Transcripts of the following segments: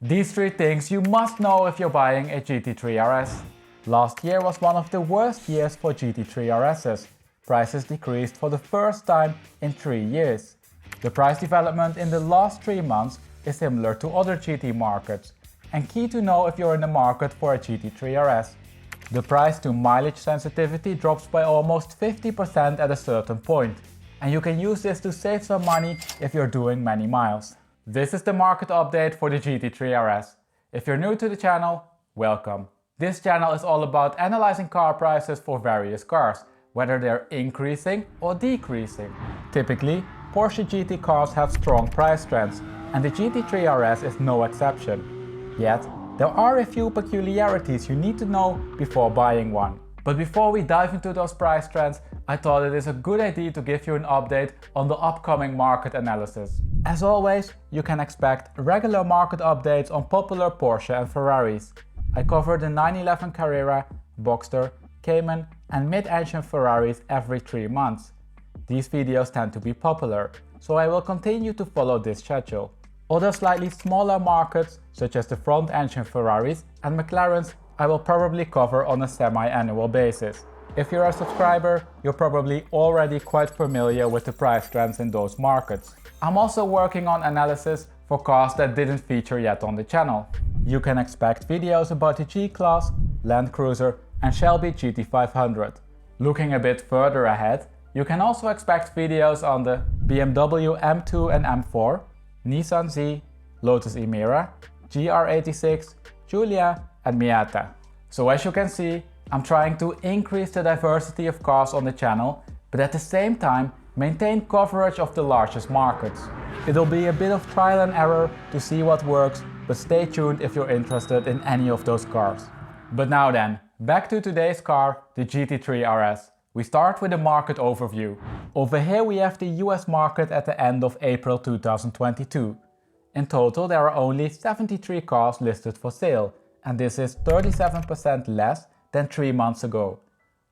These 3 things you must know if you're buying a GT3 RS. Last year was one of the worst years for GT3 RSs. Prices decreased for the first time in 3 years. The price development in the last 3 months is similar to other GT markets, and key to know if you're in the market for a GT3 RS. The price to mileage sensitivity drops by almost 50% at a certain point, and you can use this to save some money if you're doing many miles. This is the market update for the GT3 RS. If you're new to the channel, welcome. This channel is all about analyzing car prices for various cars, whether they're increasing or decreasing. Typically, Porsche GT cars have strong price trends, and the GT3 RS is no exception. Yet, there are a few peculiarities you need to know before buying one. But before we dive into those price trends, I thought it is a good idea to give you an update on the upcoming market analysis. As always, you can expect regular market updates on popular Porsche and Ferraris. I cover the 911 Carrera, Boxster, Cayman and mid-engine Ferraris every 3 months. These videos tend to be popular, so I will continue to follow this schedule. Other slightly smaller markets, such as the front-engine Ferraris and McLarens, I will probably cover on a semi-annual basis. If you're a subscriber, you're probably already quite familiar with the price trends in those markets. I'm also working on analysis for cars that didn't feature yet on the channel. You can expect videos about the G-Class, Land Cruiser and Shelby GT500. Looking a bit further ahead, you can also expect videos on the BMW M2 and M4, Nissan Z, Lotus Emira, GR86, Giulia and Miata. So as you can see, I'm trying to increase the diversity of cars on the channel, but at the same time maintain coverage of the largest markets. It'll be a bit of trial and error to see what works, but stay tuned if you're interested in any of those cars. But now then, back to today's car, the GT3 RS. We start with a market overview. Over here we have the US market at the end of April 2022. In total there are only 73 cars listed for sale, and this is 37% less than 3 months ago.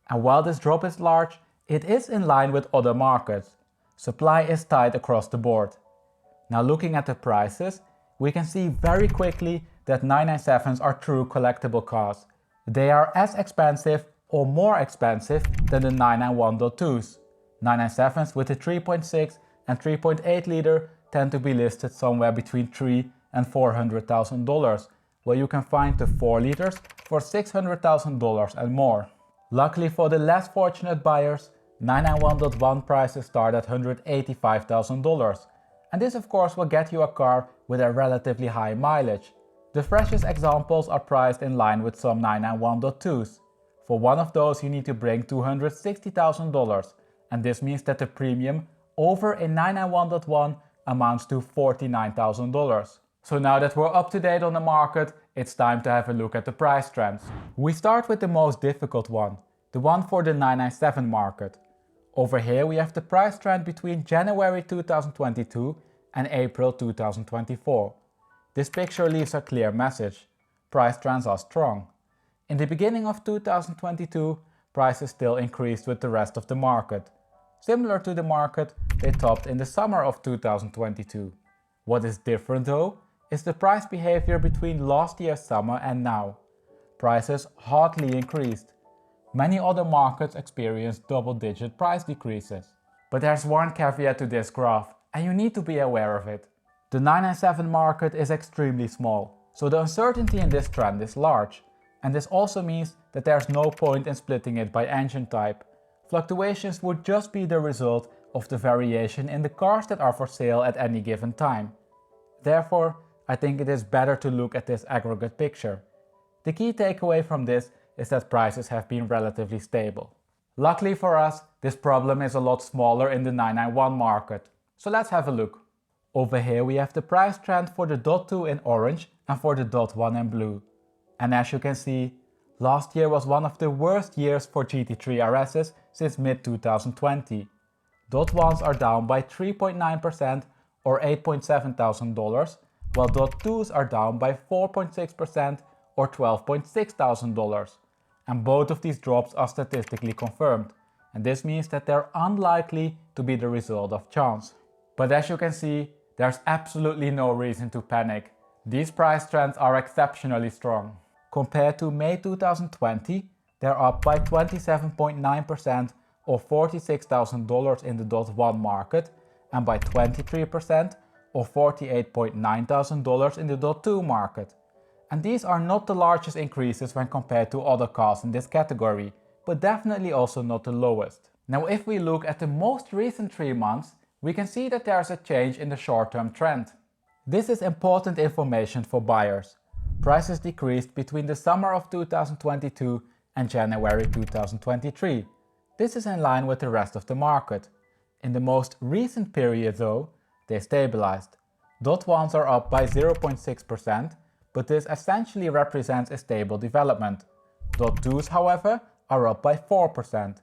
And while this drop is large, it is in line with other markets. Supply is tight across the board. Now looking at the prices, we can see very quickly that 997s are true collectible cars. They are as expensive or more expensive than the 991.2s. 997s with a 3.6 and 3.8 liter tend to be listed somewhere between $300,000 and $400,000, where you can find the 4 liters for $600,000 and more. Luckily for the less fortunate buyers, 991.1 prices start at $185,000. And this of course will get you a car with a relatively high mileage. The freshest examples are priced in line with some 991.2s. For one of those you need to bring $260,000, and this means that the premium over a 991.1 amounts to $49,000. So now that we're up to date on the market, it's time to have a look at the price trends. We start with the most difficult one, the one for the 997 market. Over here we have the price trend between January 2022 and April 2024. This picture leaves a clear message. Price trends are strong. In the beginning of 2022, prices still increased with the rest of the market. Similar to the market, they topped in the summer of 2022. What is different though, is the price behavior between last year's summer and now. Prices hardly increased. Many other markets experienced double-digit price decreases. But there's one caveat to this graph, and you need to be aware of it. The 997 market is extremely small, so the uncertainty in this trend is large. And this also means that there's no point in splitting it by engine type. Fluctuations would just be the result of the variation in the cars that are for sale at any given time. Therefore, I think it is better to look at this aggregate picture. The key takeaway from this is that prices have been relatively stable. Luckily for us, this problem is a lot smaller in the 991 market. So let's have a look. Over here we have the price trend for the Dot 2 in orange and for the Dot 1 in blue. And as you can see, last year was one of the worst years for GT3 RSs since mid-2020. Dot 1s are down by 3.9% or $8,700, while Dot 2s are down by 4.6% or $12,600. And both of these drops are statistically confirmed, and this means that they're unlikely to be the result of chance. But as you can see, there's absolutely no reason to panic. These price trends are exceptionally strong. Compared to May 2020, they're up by 27.9% or $46,000 in the .1 market and by 23% or $48,900 in the .2 market. And these are not the largest increases when compared to other cars in this category, but definitely also not the lowest. Now if we look at the most recent 3 months, we can see that there is a change in the short-term trend. This is important information for buyers. Prices decreased between the summer of 2022 and January 2023. This is in line with the rest of the market. In the most recent period though, they stabilized. .1s are up by 0.6%, but this essentially represents a stable development. .2s, however, are up by 4%.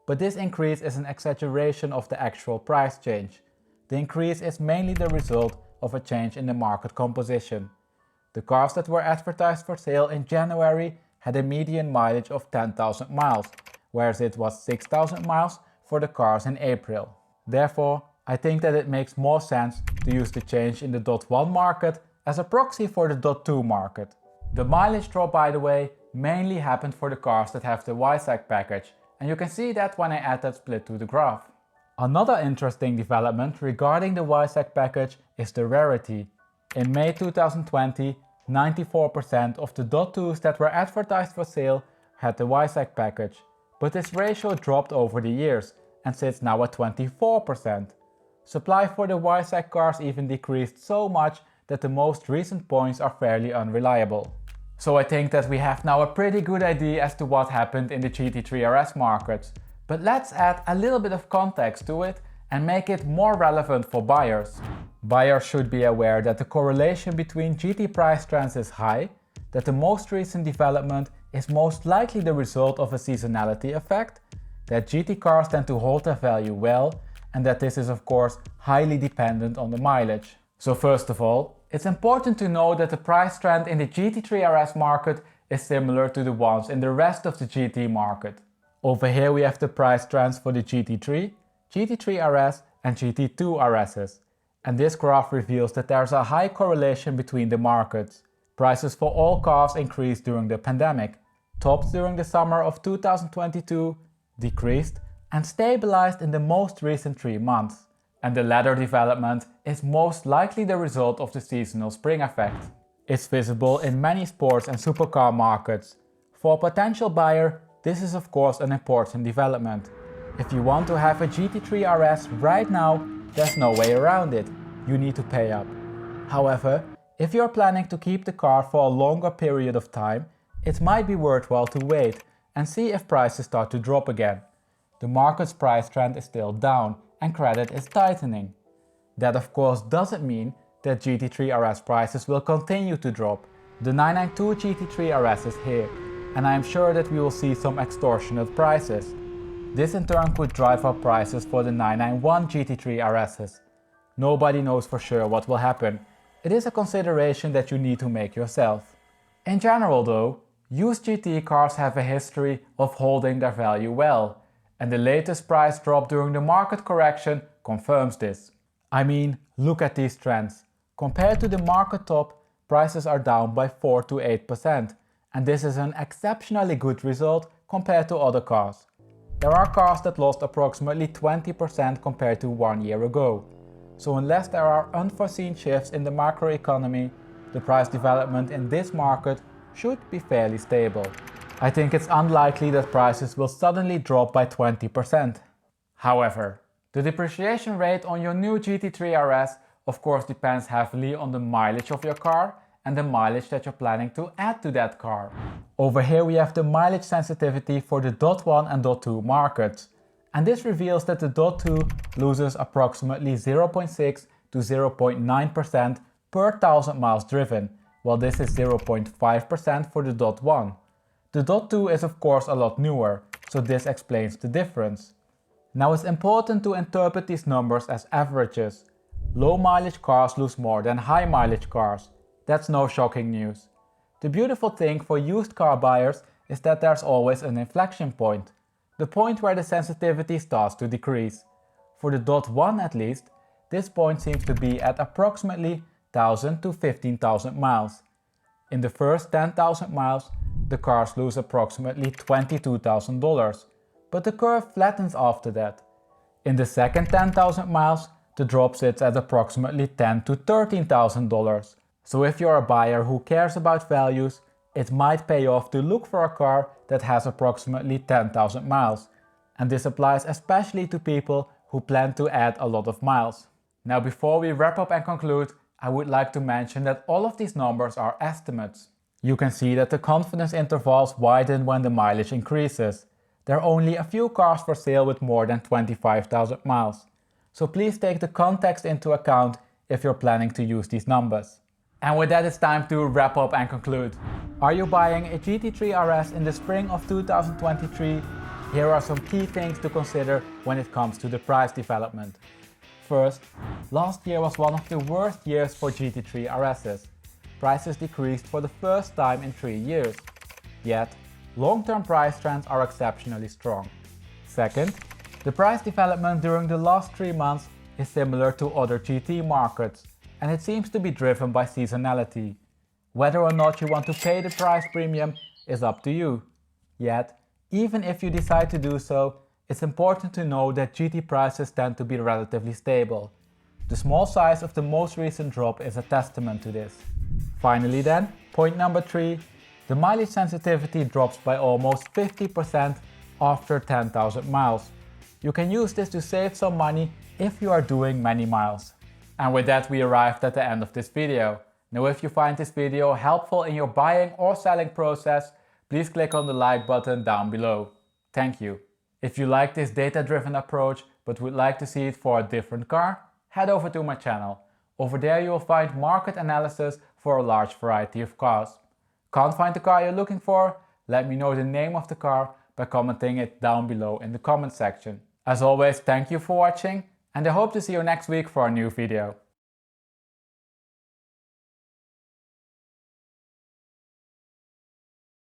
But this increase is an exaggeration of the actual price change. The increase is mainly the result of a change in the market composition. The cars that were advertised for sale in January had a median mileage of 10,000 miles, whereas it was 6,000 miles for the cars in April. Therefore, I think that it makes more sense to use the change in the .1 market as a proxy for the .2 market. The mileage drop, by the way, mainly happened for the cars that have the WiseAct package, and you can see that when I add that split to the graph. Another interesting development regarding the WiseAct package is the rarity. In May 2020, 94% of the .2s that were advertised for sale had the WiseAct package, but this ratio dropped over the years and sits now at 24%. Supply for the WiseAct cars even decreased so much that the most recent points are fairly unreliable. So I think that we have now a pretty good idea as to what happened in the GT3 RS market. But let's add a little bit of context to it and make it more relevant for buyers. Buyers should be aware that the correlation between GT price trends is high, that the most recent development is most likely the result of a seasonality effect, that GT cars tend to hold their value well, and that this is of course highly dependent on the mileage. So first of all, it's important to know that the price trend in the GT3 RS market is similar to the ones in the rest of the GT market. Over here we have the price trends for the GT3, GT3 RS and GT2 RSs. And this graph reveals that there's a high correlation between the markets. Prices for all cars increased during the pandemic, topped during the summer of 2022, decreased and stabilized in the most recent 3 months. And the latter development is most likely the result of the seasonal spring effect. It's visible in many sports and supercar markets. For a potential buyer, this is of course an important development. If you want to have a GT3 RS right now, there's no way around it. You need to pay up. However, if you're planning to keep the car for a longer period of time, it might be worthwhile to wait and see if prices start to drop again. The market's price trend is still down and credit is tightening. That of course doesn't mean that GT3 RS prices will continue to drop. The 992 GT3 RS is here, and I am sure that we will see some extortionate prices. This in turn could drive up prices for the 991 GT3 RSs. Nobody knows for sure what will happen. It is a consideration that you need to make yourself. In general though, used GT cars have a history of holding their value well, and the latest price drop during the market correction confirms this. I mean, look at these trends. Compared to the market top, prices are down by 4 to 8%, and this is an exceptionally good result compared to other cars. There are cars that lost approximately 20% compared to 1 year ago. So unless there are unforeseen shifts in the macroeconomy, the price development in this market should be fairly stable. I think it's unlikely that prices will suddenly drop by 20%. However, the depreciation rate on your new GT3 RS of course depends heavily on the mileage of your car and the mileage that you're planning to add to that car. Over here we have the mileage sensitivity for the .1 and .2 markets. And this reveals that the .2 loses approximately 0.6 to 0.9% per 1000 miles driven, while this is 0.5% for the .1. The .2 is of course a lot newer, so this explains the difference. Now it's important to interpret these numbers as averages. Low mileage cars lose more than high mileage cars. That's no shocking news. The beautiful thing for used car buyers is that there's always an inflection point. The point where the sensitivity starts to decrease. For the .1 at least, this point seems to be at approximately 10,000 to 15,000 miles. In the first 10,000 miles, the cars lose approximately $22,000, but the curve flattens after that. In the second 10,000 miles, the drop sits at approximately $10,000 to $13,000. So if you're a buyer who cares about values, it might pay off to look for a car that has approximately 10,000 miles. And this applies especially to people who plan to add a lot of miles. Now, before we wrap up and conclude, I would like to mention that all of these numbers are estimates. You can see that the confidence intervals widen when the mileage increases. There are only a few cars for sale with more than 25,000 miles. So please take the context into account if you're planning to use these numbers. And with that, it's time to wrap up and conclude. Are you buying a GT3 RS in the spring of 2023? Here are some key things to consider when it comes to the price development. First, last year was one of the worst years for GT3 RSs. Prices decreased for the first time in 3 years. Yet, long-term price trends are exceptionally strong. Second, the price development during the last 3 months is similar to other GT markets, and it seems to be driven by seasonality. Whether or not you want to pay the price premium is up to you. Yet, even if you decide to do so, it's important to know that GT prices tend to be relatively stable. The small size of the most recent drop is a testament to this. Finally then, point number 3, the mileage sensitivity drops by almost 50% after 10,000 miles. You can use this to save some money if you are doing many miles. And with that, we arrived at the end of this video. Now, if you find this video helpful in your buying or selling process, please click on the like button down below. Thank you. If you like this data-driven approach but would like to see it for a different car, head over to my channel. Over there you will find market analysis for a large variety of cars. Can't find the car you're looking for? Let me know the name of the car by commenting it down below in the comment section. As always, thank you for watching, and I hope to see you next week for a new video.